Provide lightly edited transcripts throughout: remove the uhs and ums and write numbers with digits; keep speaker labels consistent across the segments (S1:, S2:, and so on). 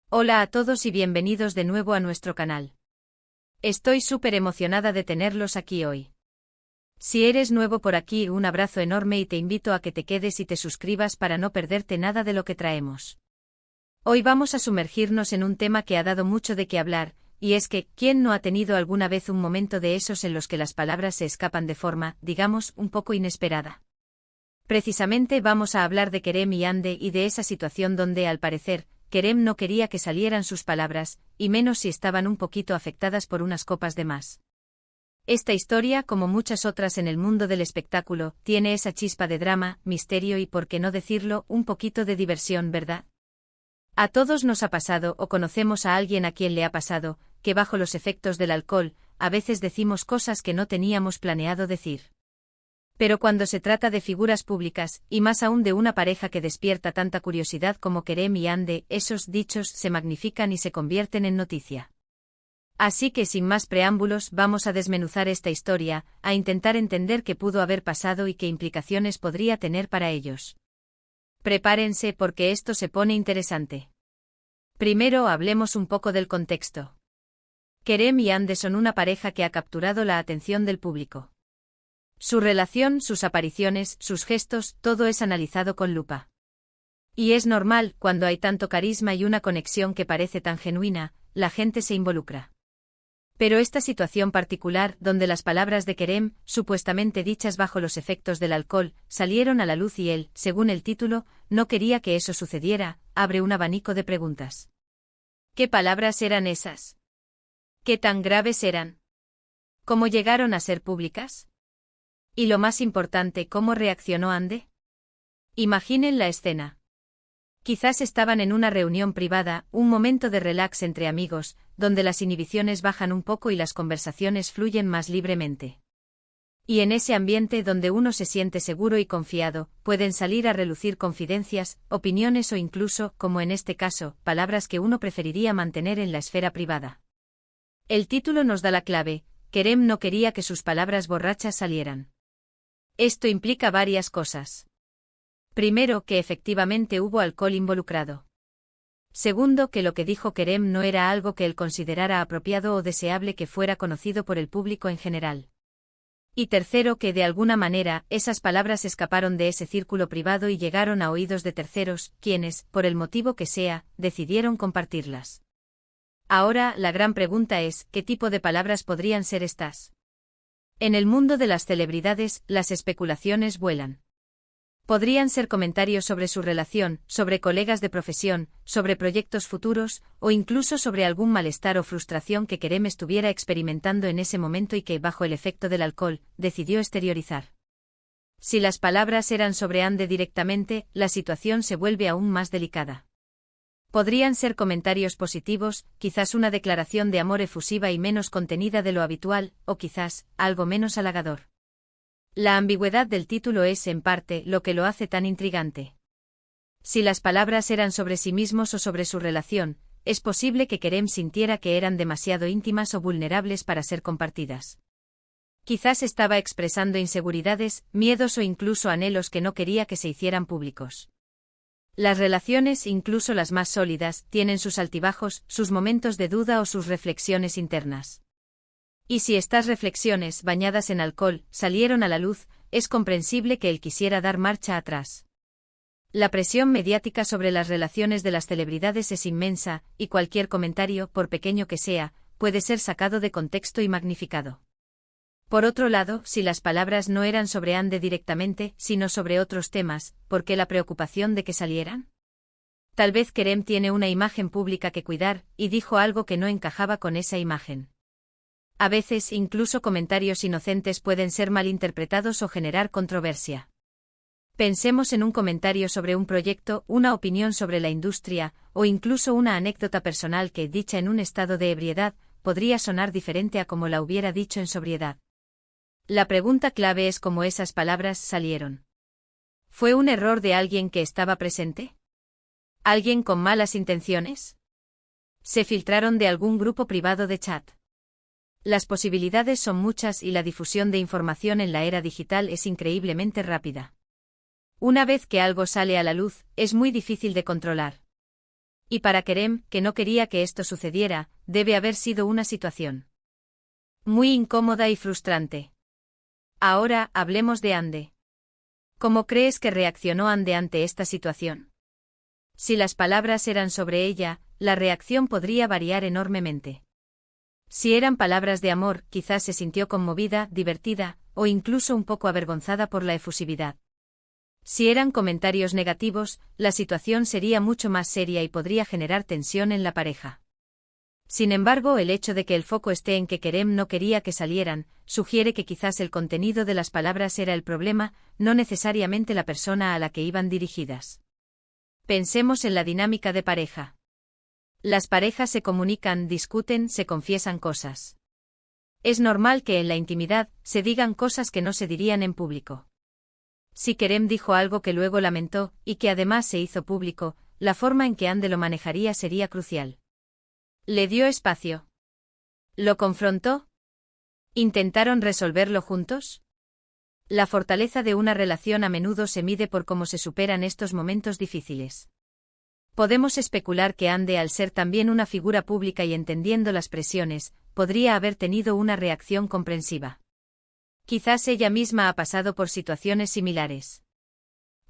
S1: Hola a todos y bienvenidos de nuevo a nuestro canal. Estoy súper emocionada de tenerlos aquí hoy. Si eres nuevo por aquí, un abrazo enorme y te invito a que te quedes y te suscribas para no perderte nada de lo que traemos. Hoy vamos a sumergirnos en un tema que ha dado mucho de qué hablar, y es que, ¿quién no ha tenido alguna vez un momento de esos en los que las palabras se escapan de forma, digamos, un poco inesperada? Precisamente vamos a hablar de Kerem y Hande y de esa situación donde, al parecer, Kerem no quería que salieran sus palabras, y menos si estaban un poquito afectadas por unas copas de más. Esta historia, como muchas otras en el mundo del espectáculo, tiene esa chispa de drama, misterio y, por qué no decirlo, un poquito de diversión, ¿verdad? A todos nos ha pasado o conocemos a alguien a quien le ha pasado, que bajo los efectos del alcohol, a veces decimos cosas que no teníamos planeado decir. Pero cuando se trata de figuras públicas, y más aún de una pareja que despierta tanta curiosidad como Kerem y Hande, esos dichos se magnifican y se convierten en noticia. Así que sin más preámbulos vamos a desmenuzar esta historia, a intentar entender qué pudo haber pasado y qué implicaciones podría tener para ellos. Prepárense porque esto se pone interesante. Primero hablemos un poco del contexto. Kerem y Hande son una pareja que ha capturado la atención del público. Su relación, sus apariciones, sus gestos, todo es analizado con lupa. Y es normal, cuando hay tanto carisma y una conexión que parece tan genuina, la gente se involucra. Pero esta situación particular, donde las palabras de Kerem, supuestamente dichas bajo los efectos del alcohol, salieron a la luz y él, según el título, no quería que eso sucediera, abre un abanico de preguntas. ¿Qué palabras eran esas? ¿Qué tan graves eran? ¿Cómo llegaron a ser públicas? Y lo más importante, ¿cómo reaccionó Hande? Imaginen la escena. Quizás estaban en una reunión privada, un momento de relax entre amigos, donde las inhibiciones bajan un poco y las conversaciones fluyen más libremente. Y en ese ambiente donde uno se siente seguro y confiado, pueden salir a relucir confidencias, opiniones o incluso, como en este caso, palabras que uno preferiría mantener en la esfera privada. El título nos da la clave: Kerem no quería que sus palabras borrachas salieran. Esto implica varias cosas. Primero, que efectivamente hubo alcohol involucrado. Segundo, que lo que dijo Kerem no era algo que él considerara apropiado o deseable que fuera conocido por el público en general. Y tercero, que de alguna manera, esas palabras escaparon de ese círculo privado y llegaron a oídos de terceros, quienes, por el motivo que sea, decidieron compartirlas. Ahora, la gran pregunta es, ¿qué tipo de palabras podrían ser estas? En el mundo de las celebridades, las especulaciones vuelan. Podrían ser comentarios sobre su relación, sobre colegas de profesión, sobre proyectos futuros, o incluso sobre algún malestar o frustración que Kerem estuviera experimentando en ese momento y que, bajo el efecto del alcohol, decidió exteriorizar. Si las palabras eran sobre Hande directamente, la situación se vuelve aún más delicada. Podrían ser comentarios positivos, quizás una declaración de amor efusiva y menos contenida de lo habitual, o quizás, algo menos halagador. La ambigüedad del título es, en parte, lo que lo hace tan intrigante. Si las palabras eran sobre sí mismos o sobre su relación, es posible que Kerem sintiera que eran demasiado íntimas o vulnerables para ser compartidas. Quizás estaba expresando inseguridades, miedos o incluso anhelos que no quería que se hicieran públicos. Las relaciones, incluso las más sólidas, tienen sus altibajos, sus momentos de duda o sus reflexiones internas. Y si estas reflexiones, bañadas en alcohol, salieron a la luz, es comprensible que él quisiera dar marcha atrás. La presión mediática sobre las relaciones de las celebridades es inmensa, y cualquier comentario, por pequeño que sea, puede ser sacado de contexto y magnificado. Por otro lado, si las palabras no eran sobre Hande directamente, sino sobre otros temas, ¿por qué la preocupación de que salieran? Tal vez Kerem tiene una imagen pública que cuidar, y dijo algo que no encajaba con esa imagen. A veces, incluso comentarios inocentes pueden ser malinterpretados o generar controversia. Pensemos en un comentario sobre un proyecto, una opinión sobre la industria, o incluso una anécdota personal que, dicha en un estado de ebriedad, podría sonar diferente a como la hubiera dicho en sobriedad. La pregunta clave es cómo esas palabras salieron. ¿Fue un error de alguien que estaba presente? ¿Alguien con malas intenciones? ¿Se filtraron de algún grupo privado de chat? Las posibilidades son muchas y la difusión de información en la era digital es increíblemente rápida. Una vez que algo sale a la luz, es muy difícil de controlar. Y para Kerem, que no quería que esto sucediera, debe haber sido una situación muy incómoda y frustrante. Ahora, hablemos de Hande. ¿Cómo crees que reaccionó Hande ante esta situación? Si las palabras eran sobre ella, la reacción podría variar enormemente. Si eran palabras de amor, quizás se sintió conmovida, divertida, o incluso un poco avergonzada por la efusividad. Si eran comentarios negativos, la situación sería mucho más seria y podría generar tensión en la pareja. Sin embargo, el hecho de que el foco esté en que Kerem no quería que salieran, sugiere que quizás el contenido de las palabras era el problema, no necesariamente la persona a la que iban dirigidas. Pensemos en la dinámica de pareja. Las parejas se comunican, discuten, se confiesan cosas. Es normal que en la intimidad se digan cosas que no se dirían en público. Si Kerem dijo algo que luego lamentó, y que además se hizo público, la forma en que Hande lo manejaría sería crucial. ¿Le dio espacio? ¿Lo confrontó? ¿Intentaron resolverlo juntos? La fortaleza de una relación a menudo se mide por cómo se superan estos momentos difíciles. Podemos especular que Hande, al ser también una figura pública y entendiendo las presiones, podría haber tenido una reacción comprensiva. Quizás ella misma ha pasado por situaciones similares.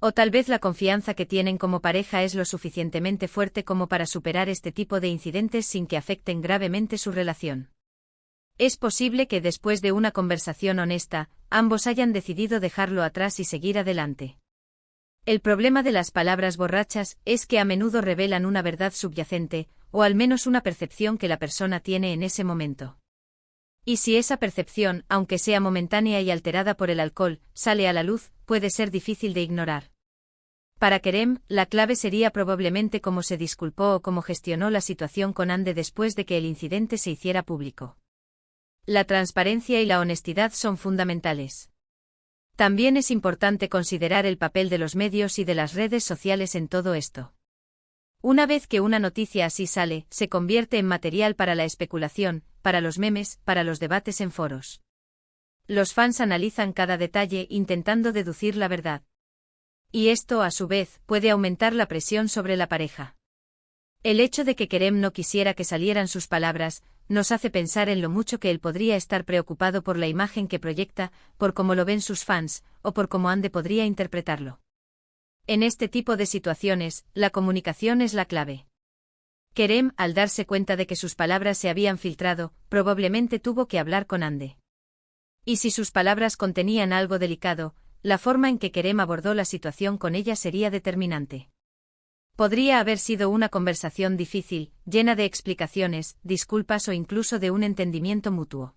S1: O tal vez la confianza que tienen como pareja es lo suficientemente fuerte como para superar este tipo de incidentes sin que afecten gravemente su relación. Es posible que después de una conversación honesta, ambos hayan decidido dejarlo atrás y seguir adelante. El problema de las palabras borrachas es que a menudo revelan una verdad subyacente, o al menos una percepción que la persona tiene en ese momento. Y si esa percepción, aunque sea momentánea y alterada por el alcohol, sale a la luz, puede ser difícil de ignorar. Para Kerem, la clave sería probablemente cómo se disculpó o cómo gestionó la situación con Hande después de que el incidente se hiciera público. La transparencia y la honestidad son fundamentales. También es importante considerar el papel de los medios y de las redes sociales en todo esto. Una vez que una noticia así sale, se convierte en material para la especulación, para los memes, para los debates en foros. Los fans analizan cada detalle intentando deducir la verdad. Y esto, a su vez, puede aumentar la presión sobre la pareja. El hecho de que Kerem no quisiera que salieran sus palabras, nos hace pensar en lo mucho que él podría estar preocupado por la imagen que proyecta, por cómo lo ven sus fans, o por cómo Hande podría interpretarlo. En este tipo de situaciones, la comunicación es la clave. Kerem, al darse cuenta de que sus palabras se habían filtrado, probablemente tuvo que hablar con Hande. Y si sus palabras contenían algo delicado, la forma en que Kerem abordó la situación con ella sería determinante. Podría haber sido una conversación difícil, llena de explicaciones, disculpas o incluso de un entendimiento mutuo.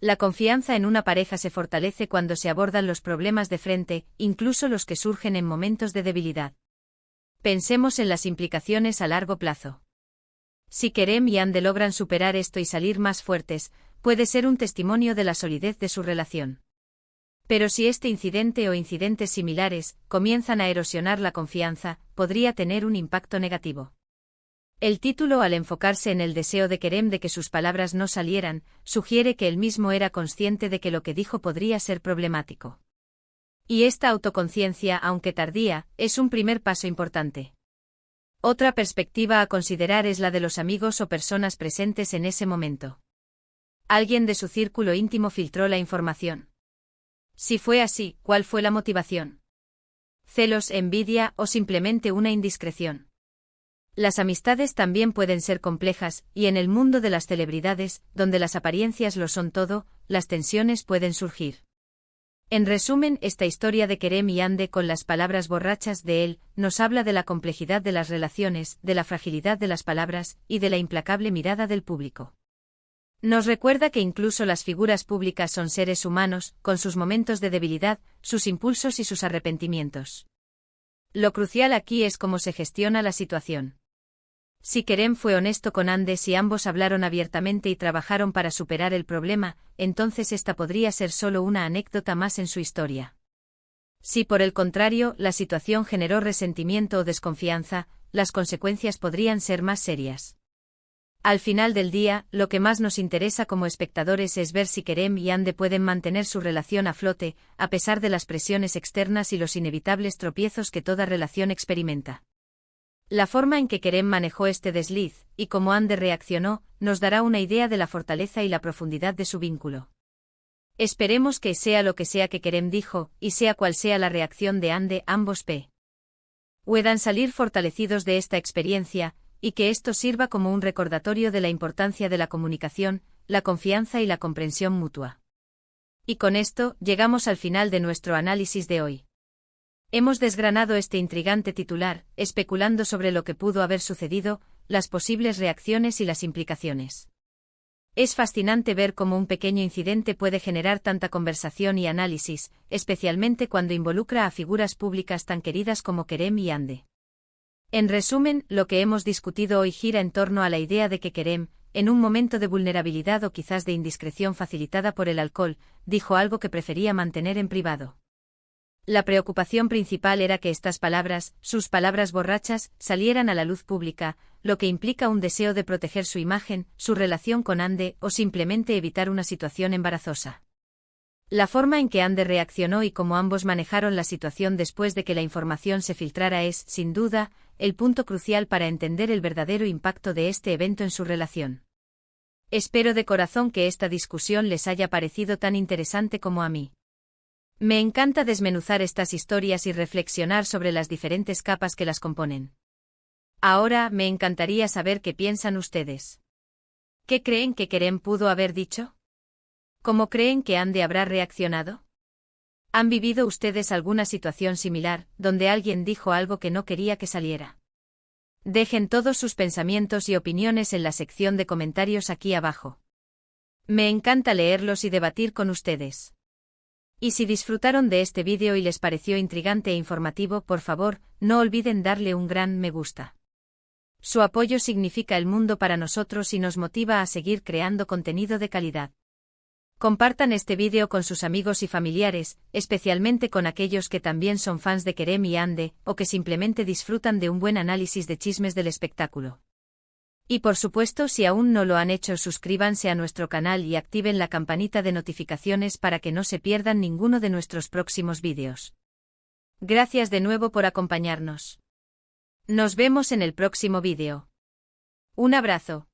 S1: La confianza en una pareja se fortalece cuando se abordan los problemas de frente, incluso los que surgen en momentos de debilidad. Pensemos en las implicaciones a largo plazo. Si Kerem y Hande logran superar esto y salir más fuertes, puede ser un testimonio de la solidez de su relación. Pero si este incidente o incidentes similares comienzan a erosionar la confianza, podría tener un impacto negativo. El título, al enfocarse en el deseo de Kerem de que sus palabras no salieran, sugiere que él mismo era consciente de que lo que dijo podría ser problemático. Y esta autoconciencia, aunque tardía, es un primer paso importante. Otra perspectiva a considerar es la de los amigos o personas presentes en ese momento. ¿Alguien de su círculo íntimo filtró la información? Si fue así, ¿cuál fue la motivación? ¿Celos, envidia o simplemente una indiscreción? Las amistades también pueden ser complejas, y en el mundo de las celebridades, donde las apariencias lo son todo, las tensiones pueden surgir. En resumen, esta historia de Kerem y Hande con las palabras borrachas de él, nos habla de la complejidad de las relaciones, de la fragilidad de las palabras, y de la implacable mirada del público. Nos recuerda que incluso las figuras públicas son seres humanos, con sus momentos de debilidad, sus impulsos y sus arrepentimientos. Lo crucial aquí es cómo se gestiona la situación. Si Kerem fue honesto con Hande, si ambos hablaron abiertamente y trabajaron para superar el problema, entonces esta podría ser solo una anécdota más en su historia. Si por el contrario, la situación generó resentimiento o desconfianza, las consecuencias podrían ser más serias. Al final del día, lo que más nos interesa como espectadores es ver si Kerem y Hande pueden mantener su relación a flote, a pesar de las presiones externas y los inevitables tropiezos que toda relación experimenta. La forma en que Kerem manejó este desliz, y cómo Ande reaccionó, nos dará una idea de la fortaleza y la profundidad de su vínculo. Esperemos que sea lo que sea que Kerem dijo, y sea cual sea la reacción de Ande, ambos puedan salir fortalecidos de esta experiencia, y que esto sirva como un recordatorio de la importancia de la comunicación, la confianza y la comprensión mutua. Y con esto, llegamos al final de nuestro análisis de hoy. Hemos desgranado este intrigante titular, especulando sobre lo que pudo haber sucedido, las posibles reacciones y las implicaciones. Es fascinante ver cómo un pequeño incidente puede generar tanta conversación y análisis, especialmente cuando involucra a figuras públicas tan queridas como Kerem y Ande. En resumen, lo que hemos discutido hoy gira en torno a la idea de que Kerem, en un momento de vulnerabilidad o quizás de indiscreción facilitada por el alcohol, dijo algo que prefería mantener en privado. La preocupación principal era que estas palabras, sus palabras borrachas, salieran a la luz pública, lo que implica un deseo de proteger su imagen, su relación con Ande o simplemente evitar una situación embarazosa. La forma en que Ande reaccionó y cómo ambos manejaron la situación después de que la información se filtrara es, sin duda, el punto crucial para entender el verdadero impacto de este evento en su relación. Espero de corazón que esta discusión les haya parecido tan interesante como a mí. Me encanta desmenuzar estas historias y reflexionar sobre las diferentes capas que las componen. Ahora, me encantaría saber qué piensan ustedes. ¿Qué creen que Kerem pudo haber dicho? ¿Cómo creen que Ande habrá reaccionado? ¿Han vivido ustedes alguna situación similar, donde alguien dijo algo que no quería que saliera? Dejen todos sus pensamientos y opiniones en la sección de comentarios aquí abajo. Me encanta leerlos y debatir con ustedes. Y si disfrutaron de este vídeo y les pareció intrigante e informativo, por favor, no olviden darle un gran me gusta. Su apoyo significa el mundo para nosotros y nos motiva a seguir creando contenido de calidad. Compartan este vídeo con sus amigos y familiares, especialmente con aquellos que también son fans de Kerem y Ande, o que simplemente disfrutan de un buen análisis de chismes del espectáculo. Y por supuesto, si aún no lo han hecho, suscríbanse a nuestro canal y activen la campanita de notificaciones para que no se pierdan ninguno de nuestros próximos vídeos. Gracias de nuevo por acompañarnos. Nos vemos en el próximo vídeo. Un abrazo.